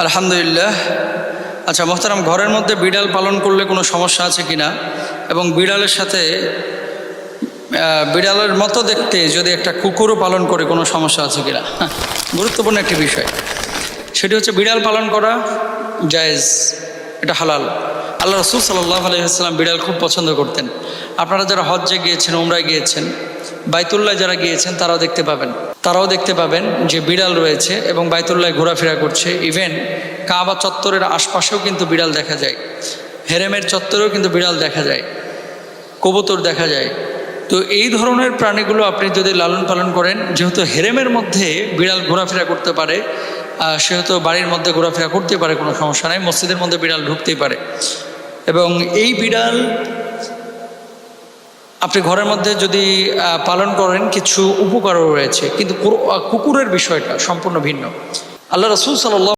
আলহামদুলিল্লাহ। আচ্ছা মোহতারাম, ঘরের মধ্যে বিড়াল পালন করলে কোনো সমস্যা আছে কিনা, এবং বিড়ালের সাথে বিড়ালের মতো দেখতে যদি একটা কুকুরও পালন করে কোনো সমস্যা আছে কিনা? গুরুত্বপূর্ণ একটি বিষয়। সেটি হচ্ছে বিড়াল পালন করা জায়েজ, এটা হালাল। আল্লাহ রাসূল সাল্লাল্লাহু আলাইহি ওয়াসাল্লাম বিড়াল খুব পছন্দ করতেন। আপনারা যারা হজ্জে গিয়েছেন, উমরায় গিয়েছেন, বাইতুল্লাহ যারা গিয়েছেন তারাও দেখতে পাবেন যে বিড়াল রয়েছে এবং বাইতুল্লাহ ঘোরাফেরা করছে। ইভেন কাবা চত্বরের আশপাশেও কিন্তু বিড়াল দেখা যায়, হেরেমের চত্বরেও কিন্তু বিড়াল দেখা যায়, কবুতর দেখা যায়। তো এই ধরনের প্রাণীগুলো আপনি যদি লালন পালন করেন, যেহেতু হেরেমের মধ্যে বিড়াল ঘোরাফেরা করতে পারে, সেহেতু বাড়ির মধ্যে ঘোরাফেরা করতে পারে, কোনো সমস্যা নেই। মসজিদের মধ্যে বিড়াল ঢুকতেই পারে, এবং এই বিড়াল আপনি ঘরের মধ্যে যদি পালন করেন কিছু উপকারও রয়েছে। কিন্তু কুকুরের বিষয়টা সম্পূর্ণ ভিন্ন। আল্লাহ রাসূল সাল্লাল্লাহু